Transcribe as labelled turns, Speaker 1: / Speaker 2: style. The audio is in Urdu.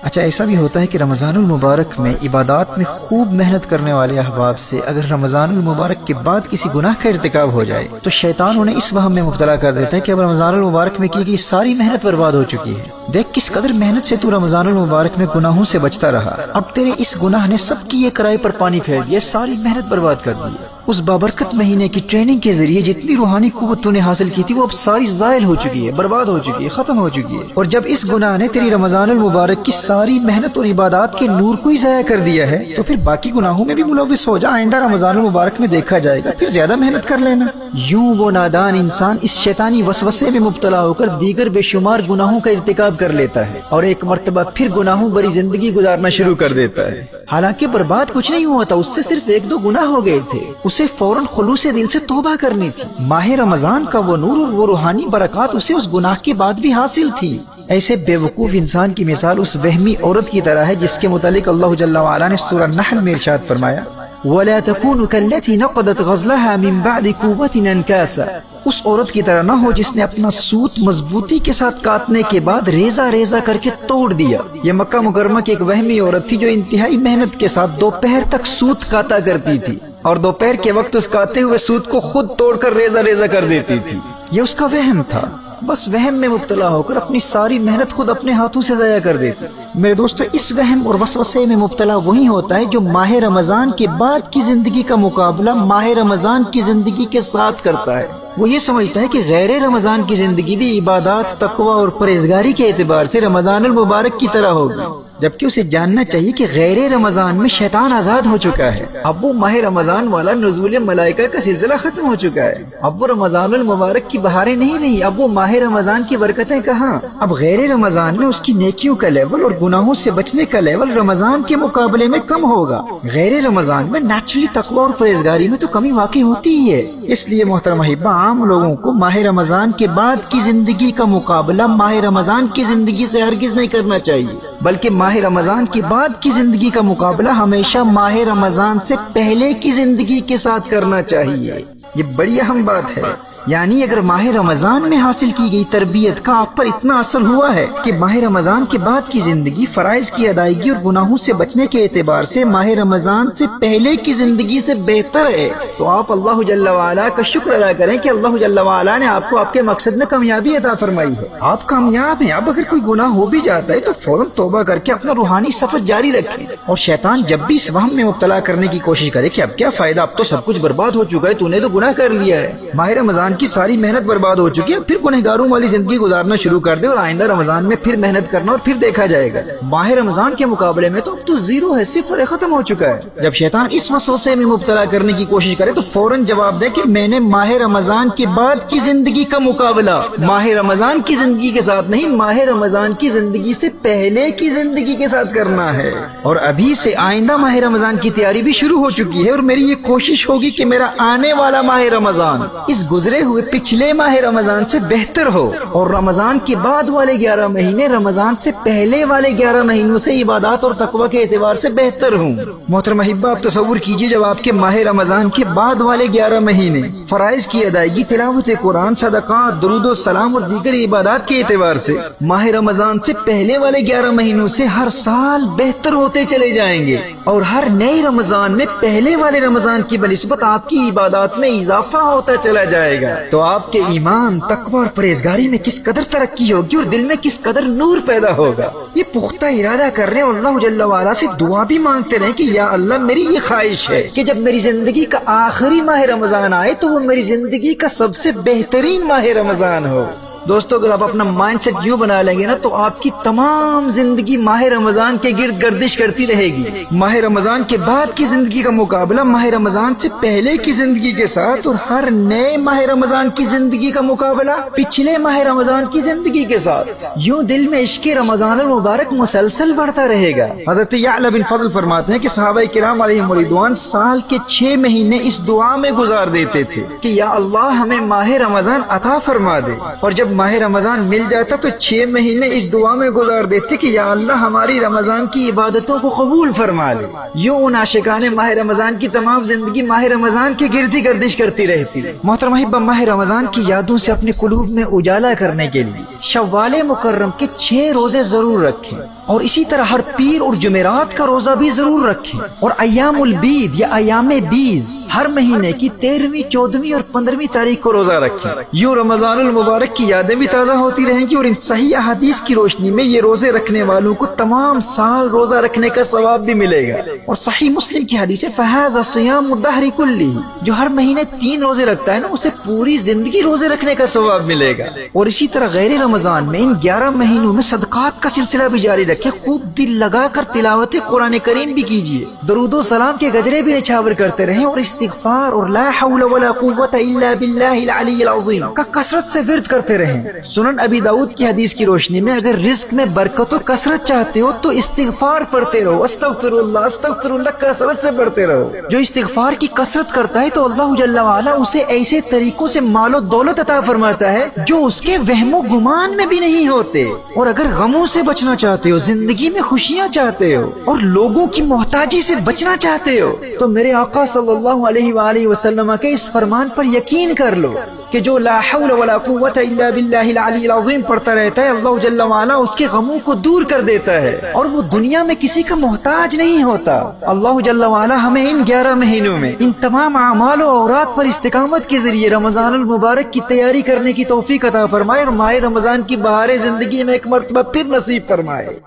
Speaker 1: اچھا، ایسا بھی ہوتا ہے کہ رمضان المبارک میں عبادات میں خوب محنت کرنے والے احباب سے اگر رمضان المبارک کے بعد کسی گناہ کا ارتکاب ہو جائے تو شیطان انہیں اس وہم میں مبتلا کر دیتا ہے کہ اب رمضان المبارک میں کی گئی ساری محنت برباد ہو چکی ہے۔ دیکھ کس قدر محنت سے تو رمضان المبارک میں گناہوں سے بچتا رہا، اب تیرے اس گناہ نے سب کی یہ کرائی پر پانی پھیر دیا، ساری محنت برباد کر دی۔ اس بابرکت مہینے کی ٹریننگ کے ذریعے جتنی روحانی قوت تو نے حاصل کی تھی وہ اب ساری زائل ہو چکی ہے، برباد ہو چکی ہے، ختم ہو چکی ہے۔ اور جب اس گناہ نے تیری رمضان المبارک کی ساری محنت اور عبادات کے نور کو ہی ضائع کر دیا ہے تو پھر باقی گناہوں میں بھی ملوث ہو جا، آئندہ رمضان المبارک میں دیکھا جائے گا، پھر زیادہ محنت کر لینا۔ یوں وہ نادان انسان اس شیطانی وسوسے میں مبتلا ہو کر دیگر بے شمار گناہوں کا ارتکاب کر لیتا ہے اور ایک مرتبہ پھر گناہوں بری زندگی گزارنا شروع کر دیتا ہے۔ حالانکہ برباد کچھ نہیں ہوا تھا، اس سے صرف ایک دو گناہ ہو گئے تھے، اسے فوراً خلوص دل سے توبہ کرنی تھی۔ ماہ رمضان کا وہ نور اور وہ روحانی برکات اسے اس گناہ کے بعد بھی حاصل تھی۔ ایسے بے وقوف انسان کی مثال اس وہمی عورت کی طرح ہے جس کے متعلق اللہ جل وعلا نے سورہ نحل میں ارشاد فرمایا وَلَا تَكُونُ كَالَّتِي نَقَضَتْ غَزْلَهَا مِن بَعْدِ قُوَّةٍ أَنْكَاثًا، اس عورت کی طرح نہ ہو جس نے اپنا سوت مضبوطی کے ساتھ کاٹنے کے بعد ریزہ ریزہ کر کے توڑ دیا۔ یہ مکہ مکرمہ کی ایک وہمی عورت تھی جو انتہائی محنت کے ساتھ دوپہر تک سوت کاتا کرتی تھی اور دوپہر کے وقت اس کاتے ہوئے سوت کو خود توڑ کر ریزہ ریزہ کر دیتی تھی۔ یہ اس کا وہم تھا، بس وہم میں مبتلا ہو کر اپنی ساری محنت خود اپنے ہاتھوں سے ضائع کر دیتی۔ میرے دوستو، اس وہم اور وسوسے میں مبتلا وہی ہوتا ہے جو ماہ رمضان کے بعد کی زندگی کا مقابلہ ماہ رمضان کی زندگی کے ساتھ کرتا ہے۔ وہ یہ سمجھتا ہے کہ غیر رمضان کی زندگی بھی عبادات، تقوی اور پرہیزگاری کے اعتبار سے رمضان المبارک کی طرح ہوگی، جبکہ اسے جاننا چاہیے کہ غیر رمضان میں شیطان آزاد ہو چکا ہے۔ اب وہ ماہ رمضان والا نزول ملائکہ کا سلسلہ ختم ہو چکا ہے، اب وہ رمضان المبارک کی بہاریں نہیں رہی، اب وہ ماہ رمضان کی برکتیں کہاں۔ اب غیر رمضان میں اس کی نیکیوں کا لیول اور گناہوں سے بچنے کا لیول رمضان کے مقابلے میں کم ہوگا۔ غیر رمضان میں نیچرلی تقوی اور پرہیزگاری میں تو کمی واقع ہوتی ہی ہے۔ اس لیے محترم احبہ، عام لوگوں کو ماہ رمضان کے بعد کی زندگی کا مقابلہ ماہ رمضان کی زندگی سے ہرگز نہیں کرنا چاہیے، بلکہ ماہ رمضان کے بعد کی زندگی کا مقابلہ ہمیشہ ماہ رمضان سے پہلے کی زندگی کے ساتھ کرنا چاہیے۔ یہ بڑی اہم بات ہے۔ یعنی اگر ماہ رمضان میں حاصل کی گئی تربیت کا آپ پر اتنا اثر ہوا ہے کہ ماہ رمضان کے بعد کی زندگی فرائض کی ادائیگی اور گناہوں سے بچنے کے اعتبار سے ماہ رمضان سے پہلے کی زندگی سے بہتر ہے، تو آپ اللہ جل وعلا کا شکر ادا کریں کہ اللہ جل وعلا نے آپ کو آپ کے مقصد میں کامیابی عطا فرمائی ہے، آپ کامیاب ہیں۔ اب اگر کوئی گناہ ہو بھی جاتا ہے تو فوراً توبہ کر کے اپنا روحانی سفر جاری رکھیں، اور شیطان جب بھی اس وہم میں مبتلا کرنے کی کوشش کرے کہ اب کیا فائدہ، اب تو سب کچھ برباد ہو چکا ہے، تو نے تو گناہ کر لیا ہے، ماہ رمضان کی ساری محنت برباد ہو چکی ہے، پھر گنہگاروں والی زندگی گزارنا شروع کر دے اور آئندہ رمضان میں پھر محنت کرنا اور پھر دیکھا جائے گا۔ ماہ رمضان کے مقابلے میں تو اب تو زیرو ہے، صفر ہے، ختم ہو چکا ہے۔ جب شیطان اس وسوسے میں مبتلا کرنے کی کوشش کرے تو فوراً جواب دے کہ میں نے ماہ رمضان کے بعد کی زندگی کا مقابلہ ماہ رمضان کی زندگی کے ساتھ نہیں، ماہ رمضان کی زندگی سے پہلے کی زندگی کے ساتھ کرنا ہے، اور ابھی سے آئندہ ماہ رمضان کی تیاری بھی شروع ہو چکی ہے، اور میری یہ کوشش ہوگی کہ میرا آنے والا ماہ رمضان اس گزرے ہوئے پچھلے ماہ رمضان سے بہتر ہو، اور رمضان کے بعد والے 11 مہینے رمضان سے پہلے والے 11 مہینوں سے عبادات اور تقوی کے اعتبار سے بہتر ہوں۔ محترم احبہ، آپ تصور کیجئے جب آپ کے ماہ رمضان کے بعد والے 11 مہینے فرائض کی ادائیگی، تلاوت قرآن، صدقات، درود و سلام اور دیگر عبادات کے اعتبار سے ماہ رمضان سے پہلے والے 11 مہینوں سے ہر سال بہتر ہوتے چلے جائیں گے، اور ہر نئے رمضان میں پہلے والے رمضان کی بنسبت آپ کی عبادات میں اضافہ ہوتا چلا جائے گا، تو آپ کے ایمان، تقوی اور پرہیزگاری میں کس قدر ترقی ہوگی اور دل میں کس قدر نور پیدا ہوگا۔ یہ پختہ ارادہ کر رہے اور اللہ جل وعلا سے دعا بھی مانگتے رہے کہ یا اللہ، میری یہ خواہش ہے کہ جب میری زندگی کا آخری ماہ رمضان آئے تو وہ میری زندگی کا سب سے بہترین ماہ رمضان ہو۔ دوستو، اگر آپ اپنا مائنڈ سیٹ یوں بنا لیں گے نا تو آپ کی تمام زندگی ماہ رمضان کے گرد گردش کرتی رہے گی۔ ماہ رمضان کے بعد کی زندگی کا مقابلہ ماہ رمضان سے پہلے کی زندگی کے ساتھ، اور ہر نئے ماہ رمضان کی زندگی کا مقابلہ پچھلے ماہ رمضان کی زندگی کے ساتھ، یوں دل میں عشق رمضان المبارک مسلسل بڑھتا رہے گا۔ حضرت یعلا بن فضل فرماتے ہیں کہ صحابہ کرام علیہم رضوان سال کے 6 مہینے اس دعا میں گزار دیتے تھے کہ یا اللہ، ہمیں ماہ رمضان عطا فرما دے، اور جب ماہ رمضان مل جاتا تو 6 مہینے اس دعا میں گزار دیتے کہ یا اللہ، ہماری رمضان کی عبادتوں کو قبول فرما لے۔ یوں ان عاشقان ماہ رمضان کی تمام زندگی ماہ رمضان کے گرد ہی گردش کرتی رہتی۔ محترم احبہ، ماہ رمضان کی یادوں سے اپنے قلوب میں اجالا کرنے کے لیے شوال مکرم کے 6 روزے ضرور رکھیں۔ اور اسی طرح ہر پیر اور جمعرات کا روزہ بھی ضرور رکھیں، اور ایام البید یا ایام بیز ہر مہینے کی 13ویں 14ویں اور 15ویں تاریخ کو روزہ رکھیں۔ یوں رمضان المبارک کی یادیں بھی تازہ ہوتی رہیں گی، اور ان صحیح احادیث کی روشنی میں یہ روزے رکھنے والوں کو تمام سال روزہ رکھنے کا ثواب بھی ملے گا۔ اور صحیح مسلم کی حدیث ہے فَهَذَا صِيَامُ الدَّهْرِ كُلِّهِ، جو ہر مہینے 3 روزے رکھتا ہے نا اسے پوری زندگی روزے رکھنے کا ثواب ملے گا۔ اور اسی طرح غیر رمضان میں ان 11 مہینوں میں صدقات کا سلسلہ بھی جاری رکھے، خوب دل لگا کر تلاوت قرآن کریم بھی کیجیے، درود و سلام کے گجرے بھی نچھاور کرتے رہیں، اور استغفار اور لا حول ولا قوت الا باللہ العلی العظیم کا کثرت سے ورد کرتے رہیں۔ سنن ابی داؤد کی حدیث کی روشنی میں اگر رزق میں برکت و کثرت چاہتے ہو تو استغفار پڑھتے رہو، استغفر اللہ کثرت سے پڑھتے رہو۔ جو استغفار کی کثرت کرتا ہے تو اللہ جل وعلا اسے ایسے طریقوں سے مال و دولت عطا فرماتا ہے جو اس کے وہم و گمان میں بھی نہیں ہوتے۔ اور اگر غموں سے بچنا چاہتے ہو، زندگی میں خوشیاں چاہتے ہو، اور لوگوں کی محتاجی سے بچنا چاہتے ہو، تو میرے آقا صلی اللہ علیہ وآلہ وسلم کے اس فرمان پر یقین کر لو کہ جو لا حول ولا قوت الا باللہ العلی العظیم پڑھتا رہتا ہے، اللہ جل وعلا اس کے غموں کو دور کر دیتا ہے، اور وہ دنیا میں کسی کا محتاج نہیں ہوتا۔ اللہ جل وعلا ہمیں ان 11 مہینوں میں ان تمام اعمال و اوراد پر استقامت کے ذریعے رمضان المبارک کی تیاری کرنے کی توفیق عطا فرمائے، اور ماہ رمضان کی بہار زندگی میں ایک مرتبہ پھر نصیب فرمائے۔